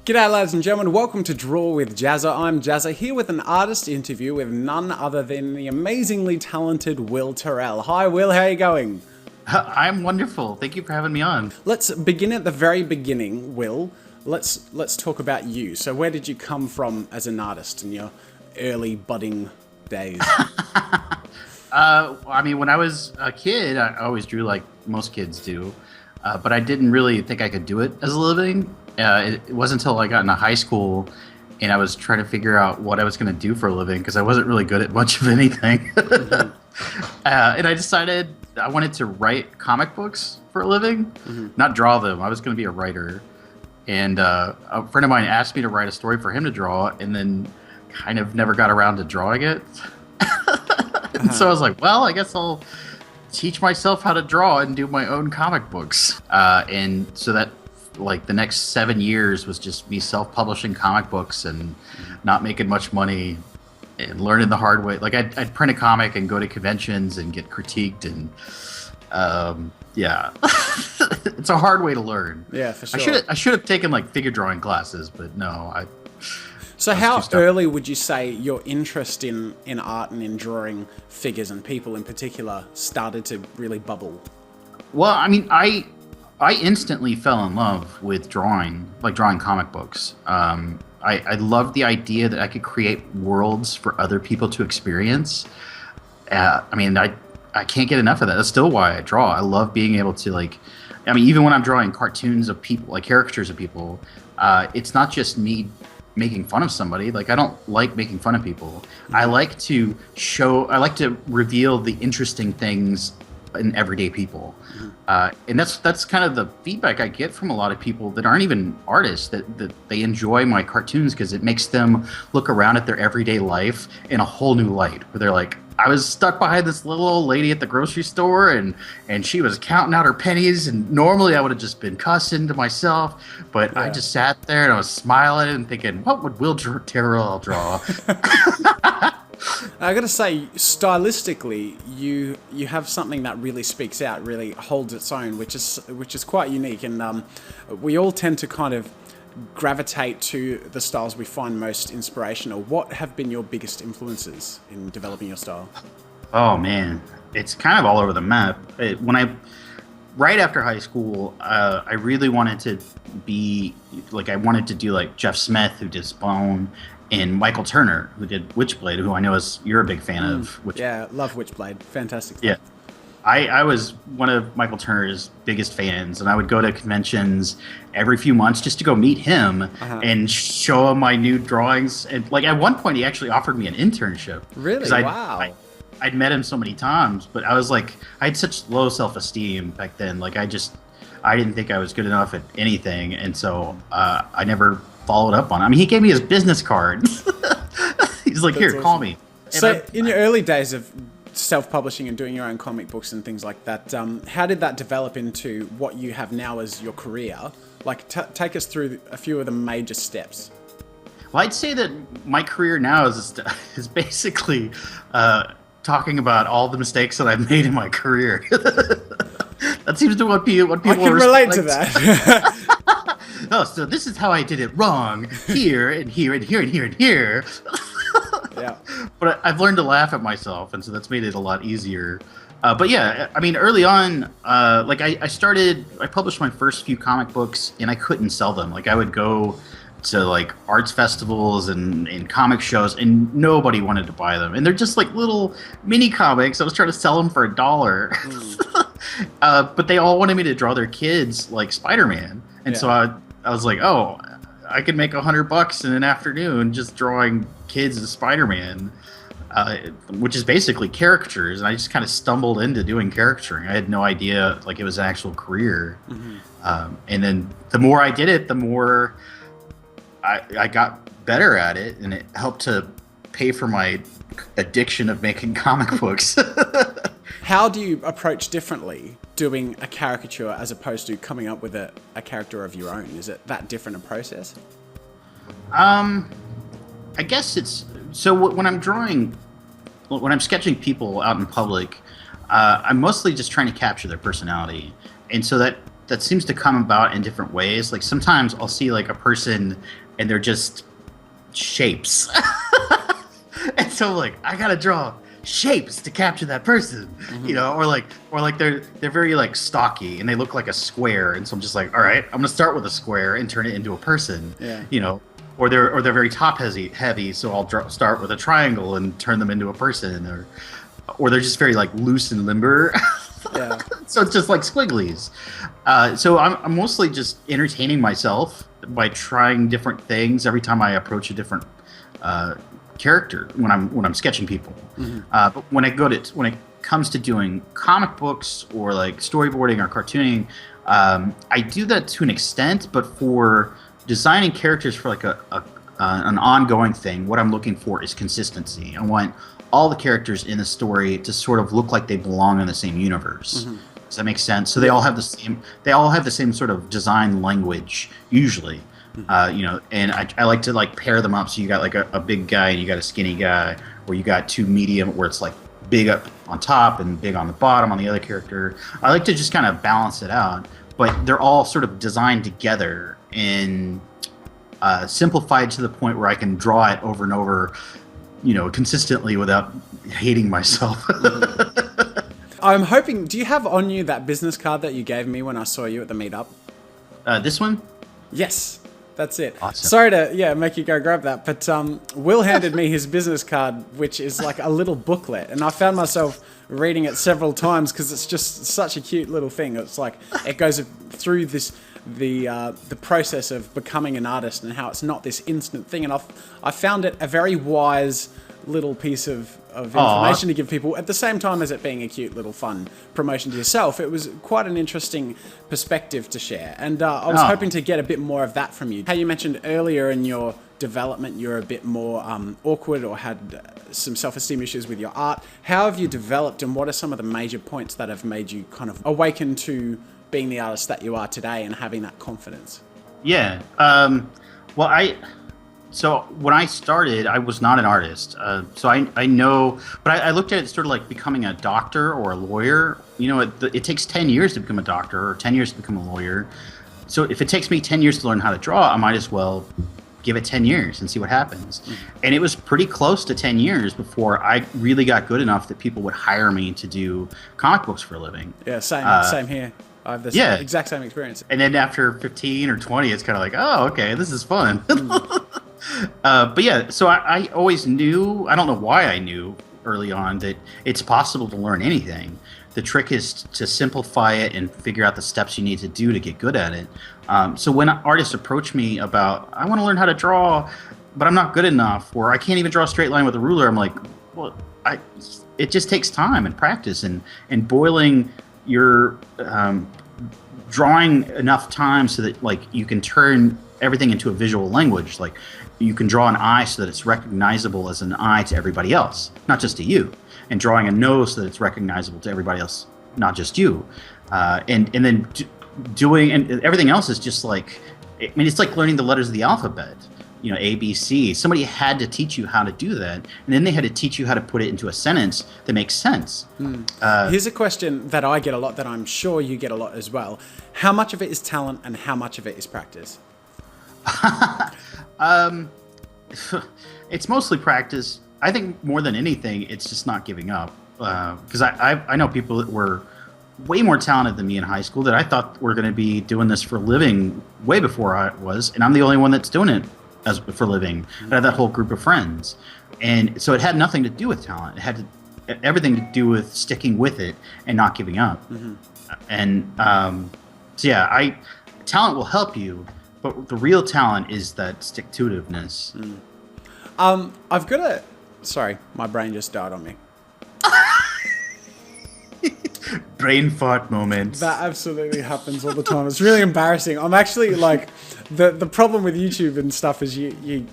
G'day ladies and gentlemen, welcome to Draw with Jazza. I'm Jazza, here with an artist interview with none other than the amazingly talented Will Terrell. Hi Will, how are you going? I'm wonderful. Thank you for having me on. Let's begin at the very beginning, Will. Let's talk about you. So where did you come from as an artist in your early budding days? I mean, when I was a kid, I always drew like most kids do, but I didn't really think I could do it as a living. It wasn't until I got into high school and I was trying to figure out what I was going to do for a living because I wasn't really good at much of anything. And I decided I wanted to write comic books for a living, not draw them. I was going to be a writer. And a friend of mine asked me to write a story for him to draw and then kind of never got around to drawing it. And so I was like, well, I guess I'll teach myself how to draw and do my own comic books. And so that, like, the next 7 years was just me self-publishing comic books and not making much money and learning the hard way. Like, I'd print a comic and go to conventions and get critiqued and, yeah. It's a hard way to learn. Yeah, for sure. I should have taken, like, figure drawing classes, but no, So how early would you say your interest in art and in drawing figures and people in particular started to really bubble? Well, I mean, I instantly fell in love with drawing comic books. I loved the idea that I could create worlds for other people to experience. I mean, I can't get enough of that. That's still why I draw. I love being able to, like, I mean, even when I'm drawing cartoons of people, like caricatures of people, it's not just me making fun of somebody. Like, I don't like making fun of people. I like to reveal the interesting things in everyday people. And that's kind of the feedback I get from a lot of people that aren't even artists, that they enjoy my cartoons because it makes them look around at their everyday life in a whole new light, where they're like, I was stuck behind this little old lady at the grocery store and she was counting out her pennies, and normally I would have just been cussing to myself, but I just sat there and I was smiling and thinking, what would Will Terrell draw? I gotta say, stylistically, you have something that really speaks out, really holds its own, which is quite unique, and we all tend to kind of gravitate to the styles we find most inspirational. What have been your biggest influences in developing your style? Oh man, it's kind of all over the map. Right after high school, I really wanted to be like, I wanted to do like Jeff Smith, who did Spawn, and Michael Turner, who did Witchblade, who I know you're a big fan of. Yeah, love Witchblade. Fantastic stuff. Yeah. I was one of Michael Turner's biggest fans, and I would go to conventions every few months just to go meet him and show him my new drawings. And like, at one point, he actually offered me an internship. Really? Wow. I'd met him so many times, but I was like, I had such low self-esteem back then. Like, I didn't think I was good enough at anything, and so I never followed up on it. I mean, he gave me his business card. He's like, here, call me. So in your early days of self-publishing and doing your own comic books and things like that, how did that develop into what you have now as your career? Like, take us through a few of the major steps. Well, I'd say that my career now is basically talking about all the mistakes that I've made in my career. That seems to what people I can relate to that. Oh, so this is how I did it wrong here and here and here and here and here. Yeah. But I've learned to laugh at myself, and so that's made it a lot easier. But yeah, I mean, early on, like I published my first few comic books, and I couldn't sell them. Like, I would go to like arts festivals and comic shows, and nobody wanted to buy them. And they're just like little mini comics. I was trying to sell them for $1. But they all wanted me to draw their kids like Spider-Man. And so I was like, oh, I could make $100 in an afternoon just drawing kids as Spider-Man, which is basically caricatures. And I just kind of stumbled into doing caricaturing. I had no idea like it was an actual career. And then the more I did it, the more I got better at it, and it helped to pay for my addiction of making comic books. How do you approach differently doing a caricature as opposed to coming up with a character of your own? Is it that different a process? I guess it's so when I'm sketching people out in public, I'm mostly just trying to capture their personality, and so that that seems to come about in different ways. Like sometimes I'll see like a person and they're just shapes. And so like I gotta draw shapes to capture that person, you know, or like they're very like stocky and they look like a square, and so I'm just like, all right, I'm gonna start with a square and turn it into a person, you know, or they're very top heavy, so I'll start with a triangle and turn them into a person, or they're just very like loose and limber. So it's just like squigglies. So I'm mostly just entertaining myself by trying different things every time I approach a different character when I'm sketching people. But when it comes to doing comic books or like storyboarding or cartooning, I do that to an extent. But for designing characters for like an ongoing thing, what I'm looking for is consistency. I want all the characters in the story to sort of look like they belong in the same universe. Does that make sense? So they all have the same sort of design language usually. You know, and I like to like pair them up. So you got like a big guy and you got a skinny guy, or you got two medium where it's like big up on top and big on the bottom on the other character. I like to just kind of balance it out, but they're all sort of designed together and simplified to the point where I can draw it over and over, you know, consistently without hating myself. I'm hoping, do you have on you that business card that you gave me when I saw you at the meetup? This one? Yes. That's it. Awesome. Sorry to make you go grab that, but Will handed me his business card, which is like a little booklet, and I found myself reading it several times because it's just such a cute little thing. It's like it goes through the process of becoming an artist and how it's not this instant thing, and I found it a very wise little piece of information to give people at the same time as it being a cute little fun promotion to yourself. It was quite an interesting perspective to share, and I was hoping to get a bit more of that from you. How you mentioned earlier in your development you're a bit more awkward or had some self-esteem issues with your art. How have you developed, and what are some of the major points that have made you kind of awaken to being the artist that you are today and having that confidence? So when I started, I was not an artist. So I know, but I looked at it sort of like becoming a doctor or a lawyer. You know, it takes 10 years to become a doctor or 10 years to become a lawyer. So if it takes me 10 years to learn how to draw, I might as well give it 10 years and see what happens. And it was pretty close to 10 years before I really got good enough that people would hire me to do comic books for a living. Yeah, same here. I have the exact same experience. And then after 15 or 20, it's kind of like, oh, okay, this is fun. But yeah, so I always knew, I don't know why I knew early on that it's possible to learn anything. The trick is to simplify it and figure out the steps you need to do to get good at it. So when artists approach me about, I want to learn how to draw, but I'm not good enough, or I can't even draw a straight line with a ruler, I'm like, well, it just takes time and practice and boiling your drawing enough time so that like you can turn everything into a visual language. Like you can draw an eye so that it's recognizable as an eye to everybody else, not just to you, and drawing a nose so that it's recognizable to everybody else, not just you. And then doing, and everything else is just like, I mean, it's like learning the letters of the alphabet, you know, A, B, C. Somebody had to teach you how to do that, and then they had to teach you how to put it into a sentence that makes sense. Here's a question that I get a lot, that I'm sure you get a lot as well. How much of it is talent and how much of it is practice? It's mostly practice. I think more than anything, it's just not giving up. Because I know people that were way more talented than me in high school that I thought were going to be doing this for a living way before I was, and I'm the only one that's doing it for a living. I had that whole group of friends, and so it had nothing to do with talent. It had everything to do with sticking with it and not giving up. And so yeah, talent will help you, but the real talent is that stick-to-itiveness. I've got a... Sorry, my brain just died on me. Brain fart moments. That absolutely happens all the time. It's really embarrassing. I'm actually like... The problem with YouTube and stuff is you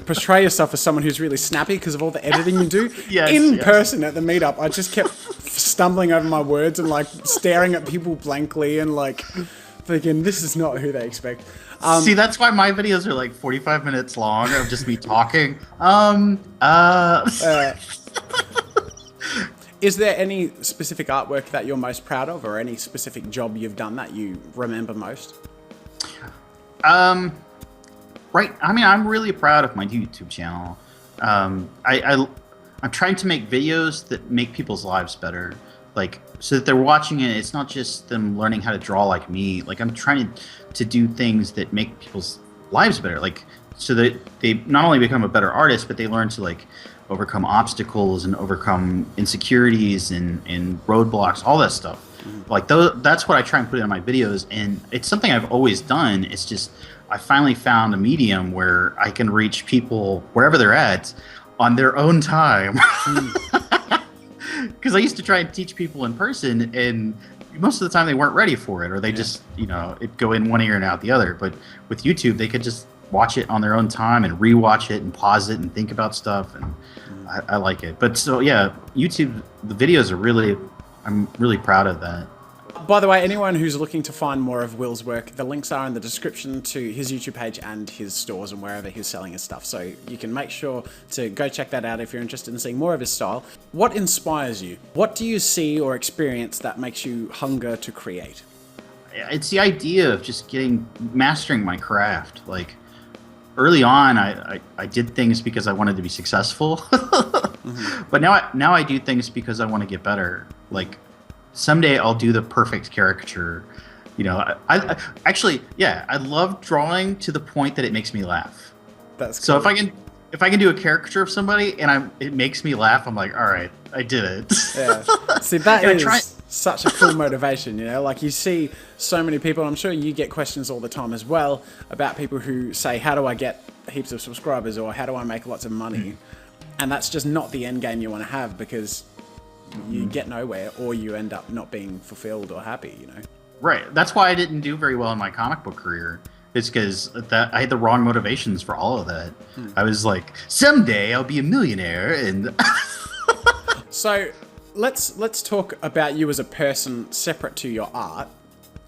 portray yourself as someone who's really snappy because of all the editing you do. In person at the meetup, I just kept stumbling over my words and like staring at people blankly and like thinking, this is not who they expect. See, that's why my videos are like 45 minutes long of just me talking. Is there any specific artwork that you're most proud of, or any specific job you've done that you remember most? Right. I mean, I'm really proud of my YouTube channel. I'm trying to make videos that make people's lives better. Like, so that they're watching it, it's not just them learning how to draw like me. Like, I'm trying to do things that make people's lives better. Like, so that they not only become a better artist, but they learn to, like, overcome obstacles and overcome insecurities and roadblocks, all that stuff. Like, that's what I try and put in my videos. And it's something I've always done. It's just, I finally found a medium where I can reach people wherever they're at on their own time. Because I used to try and teach people in person, and most of the time they weren't ready for it, or they just, it'd go in one ear and out the other. But with YouTube, they could just watch it on their own time and rewatch it and pause it and think about stuff, and I like it. But so, yeah, YouTube, the videos are I'm really proud of that. By the way, anyone who's looking to find more of Will's work, the links are in the description to his YouTube page and his stores and wherever he's selling his stuff. So you can make sure to go check that out if you're interested in seeing more of his style. What inspires you? What do you see or experience that makes you hunger to create? It's the idea of just mastering my craft. Like, early on, I did things because I wanted to be successful. But now I do things because I want to get better. Like, someday I'll do the perfect caricature. I actually, I love drawing to the point that it makes me laugh. That's cool. So if I can do a caricature of somebody and it makes me laugh, I'm like, all right, I did it. Yeah. See, that is such a cool motivation, like you see so many people, I'm sure you get questions all the time as well about people who say, how do I get heaps of subscribers, or how do I make lots of money? And that's just not the end game you want to have, because you get nowhere, or you end up not being fulfilled or happy, Right. That's why I didn't do very well in my comic book career. It's because I had the wrong motivations for all of that. I was like, someday I'll be a millionaire, and So let's talk about you as a person separate to your art,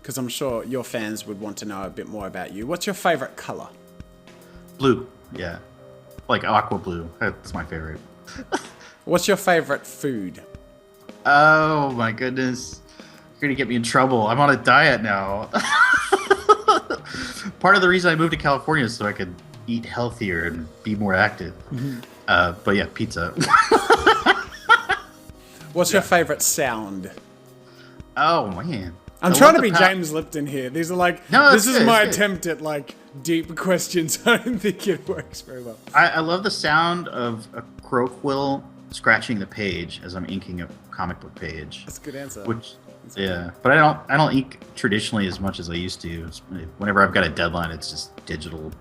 because I'm sure your fans would want to know a bit more about you. What's your favorite color? Blue. Yeah. Like aqua blue. That's my favorite. What's your favorite food? Oh my goodness. You're going to get me in trouble. I'm on a diet now. Part of the reason I moved to California is so I could eat healthier and be more active. But yeah, pizza. What's your favorite sound? Oh man. I'm trying to be James Lipton here. These are like, this is my attempt at like deep questions. I don't think it works very well. I love the sound of a crow quill scratching the page as I'm inking a comic book page. That's a good answer. But I don't ink traditionally as much as I used to. Whenever I've got a deadline, it's just digital.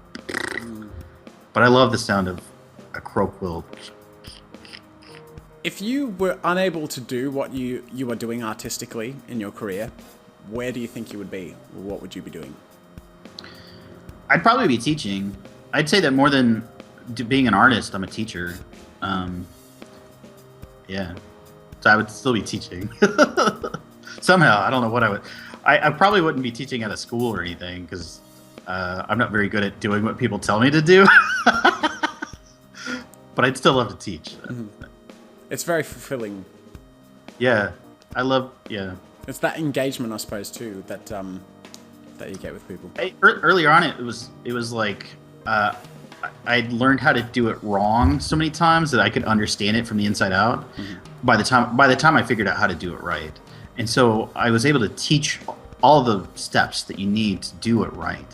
But I love the sound of a crow quill. If you were unable to do what you are doing artistically in your career, where do you think you would be? Or what would you be doing? I'd probably be teaching. I'd say that more than being an artist, I'm a teacher. Yeah. So I would still be teaching. Somehow, I don't know what I would. I probably wouldn't be teaching at a school or anything, because I'm not very good at doing what people tell me to do. But I'd still love to teach. It's very fulfilling. Yeah. Yeah. It's that engagement, I suppose, too, that you get with people. Earlier on, it was like I'd learned how to do it wrong so many times that I could understand it from the inside out. By the time I figured out how to do it right, and so I was able to teach all the steps that you need to do it right,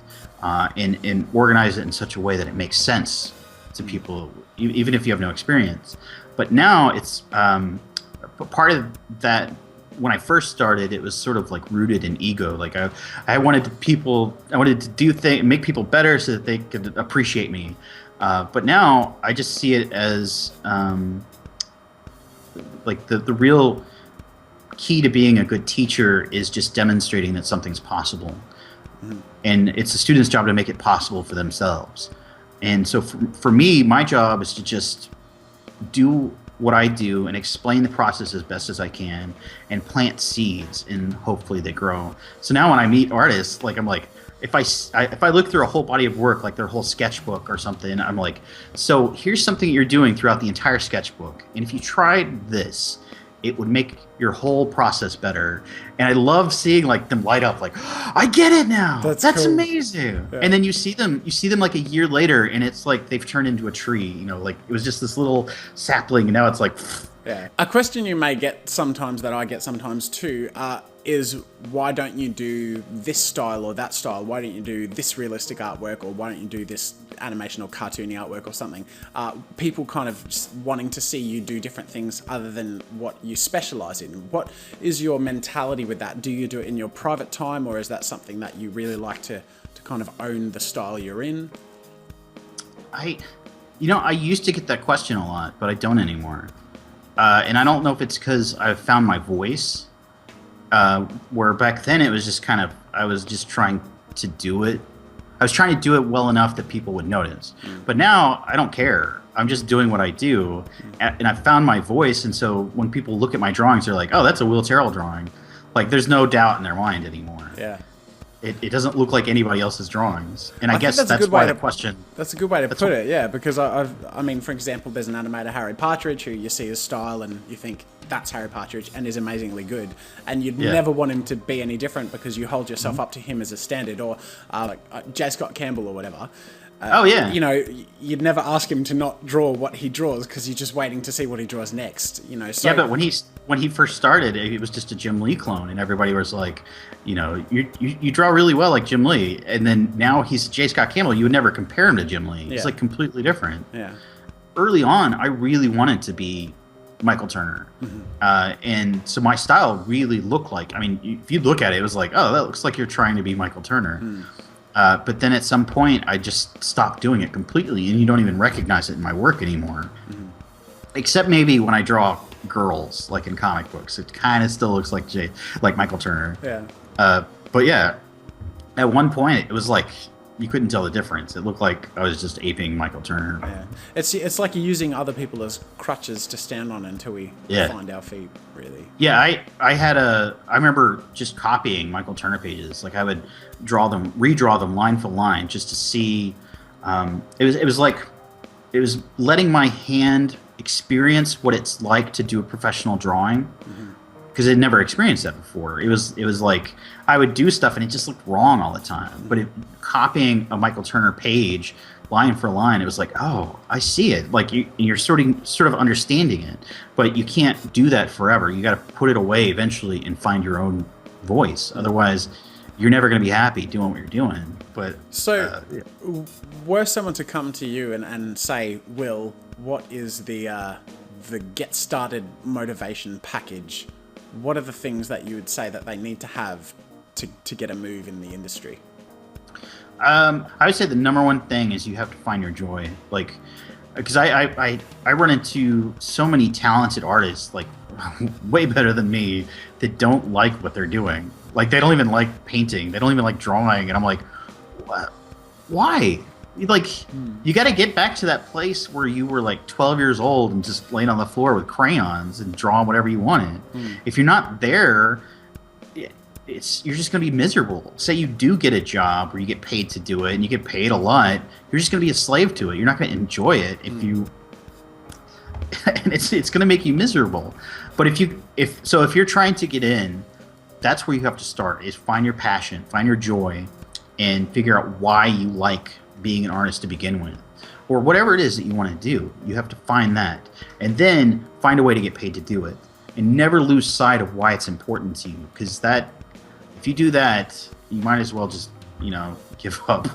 and organize it in such a way that it makes sense to people, even if you have no experience. But now it's part of that. When I first started, it was sort of like rooted in ego. Like I wanted to do things, make people better so that they could appreciate me. But now I just see it as like the real key to being a good teacher is just demonstrating that something's possible. And it's the student's job to make it possible for themselves. And so for me, my job is to just do what I do and explain the process as best as I can and plant seeds, and hopefully they grow. So now when I meet artists, like I'm like, if I look through a whole body of work, like their whole sketchbook or something, I'm like, so here's something you're doing throughout the entire sketchbook. And if you tried this, it would make your whole process better. And I love seeing like them light up, like, I get it now. That's cool. amazing. Yeah. And then you see them like a year later, and it's like they've turned into a tree. You know, like it was just this little sapling, and now it's like. Yeah. A question you may get sometimes, that I get sometimes too, is why don't you do this style or that style? Why don't you do this realistic artwork, or why don't you do this animation or cartoony artwork or something? People kind of wanting to see you do different things other than what you specialize in. What is your mentality with that? Do you do it in your private time, or is that something that you really like to kind of own the style you're in? I used to get that question a lot, but I don't anymore. And I don't know if it's because I've found my voice, where back then it was just kind of, I was just trying to do it. I was trying to do it well enough that people would notice. But now I don't care. I'm just doing what I do. And I found my voice. And so when people look at my drawings, they're like, oh, that's a Will Terrell drawing. Like there's no doubt in their mind anymore. Yeah. It doesn't look like anybody else's drawings. And I guess that's why the question... That's a good way to put it, yeah. Because, I mean, for example, there's an animator, Harry Partridge, who you see his style and you think, that's Harry Partridge, and is amazingly good. And you'd never want him to be any different because you hold yourself up to him as a standard. Or like J. Scott Campbell or whatever. You know, you'd never ask him to not draw what he draws because you're just waiting to see what he draws next. You know, so but when he first started, it was just a Jim Lee clone, and everybody was like, you know, you draw really well like Jim Lee, and then now he's J. Scott Campbell. You would never compare him to Jim Lee. He's like completely different. Yeah. Early on, I really wanted to be Michael Turner, and so my style really looked like. I mean, if you look at it, it was like, oh, that looks like you're trying to be Michael Turner. But then at some point, I just stopped doing it completely, and you don't even recognize it in my work anymore. Except maybe when I draw girls, like in comic books, it kind of still looks like Michael Turner. Yeah. But yeah, at one point, it was like you couldn't tell the difference. It looked like I was just aping Michael Turner. Yeah. It's like you're using other people as crutches to stand on until we find our feet, really. Yeah, I remember just copying Michael Turner pages. Like I would redraw them line for line just to see. It was letting my hand experience what it's like to do a professional drawing, because I'd never experienced that before. It was like I would do stuff and it just looked wrong all the time. But copying a Michael Turner page line for line, it was like, oh, I see it. Like you're sort of understanding it, but you can't do that forever. You got to put it away eventually and find your own voice. Otherwise, you're never going to be happy doing what you're doing. But so, were someone to come to you and say, Will, what is the get started motivation package? What are the things that you would say that they need to have to get a move in the industry? I would say the number one thing is you have to find your joy. Like, because I run into so many talented artists, like way better than me, that don't like what they're doing. Like they don't even like painting. They don't even like drawing. And I'm like, what? Why? Like, you got to get back to that place where you were like 12 years old and just laying on the floor with crayons and drawing whatever you wanted. If you're not there, you're just going to be miserable. Say you do get a job where you get paid to do it and you get paid a lot, you're just going to be a slave to it. You're not going to enjoy it if you, and it's going to make you miserable. But if you're trying to get in, that's where you have to start, is find your passion, find your joy, and figure out why you like being an artist to begin with, or whatever it is that you want to do. You have to find that, and then find a way to get paid to do it, and never lose sight of why it's important to you. Because that, if you do that, you might as well just give up,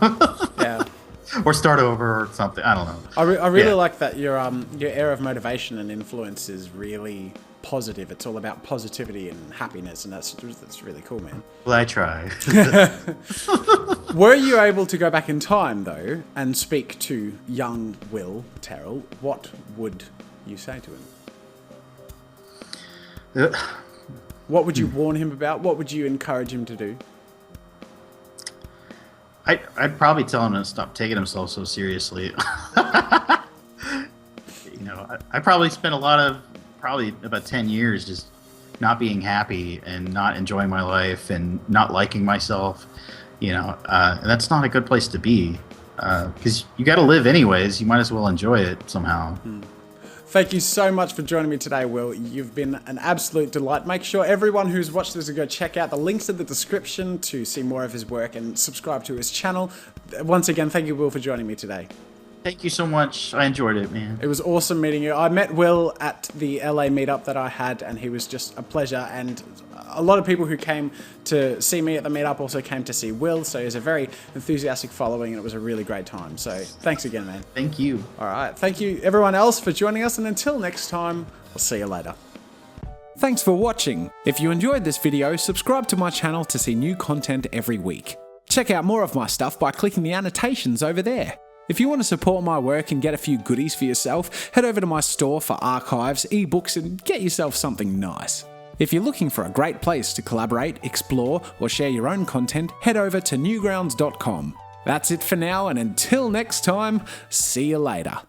or start over or something. I don't know. I really like that your air of motivation and influence is really positive. It's all about positivity and happiness, and that's really cool, man. Well, I try. Were you able to go back in time though and speak to young Will Terrell? What would you say to him? What would you warn him about? What would you encourage him to do? I'd probably tell him to stop taking himself so seriously. I probably spent probably about 10 years just not being happy and not enjoying my life and not liking myself. That's not a good place to be, because you got to live anyways. You might as well enjoy it somehow. Thank you so much for joining me today, Will. You've been an absolute delight. Make sure everyone who's watched this will go check out the links in the description to see more of his work and subscribe to his channel. Once again, thank you, Will, for joining me today. Thank you so much. I enjoyed it, man. It was awesome meeting you. I met Will at the LA meetup that I had, and he was just a pleasure. And a lot of people who came to see me at the meetup also came to see Will, so he has a very enthusiastic following, and it was a really great time. So thanks again, man. Thank you. All right. Thank you, everyone else, for joining us, and until next time, I'll see you later. Thanks for watching. If you enjoyed this video, subscribe to my channel to see new content every week. Check out more of my stuff by clicking the annotations over there. If you want to support my work and get a few goodies for yourself, head over to my store for archives, ebooks, and get yourself something nice. If you're looking for a great place to collaborate, explore, or share your own content, head over to newgrounds.com. That's it for now, and until next time, see you later.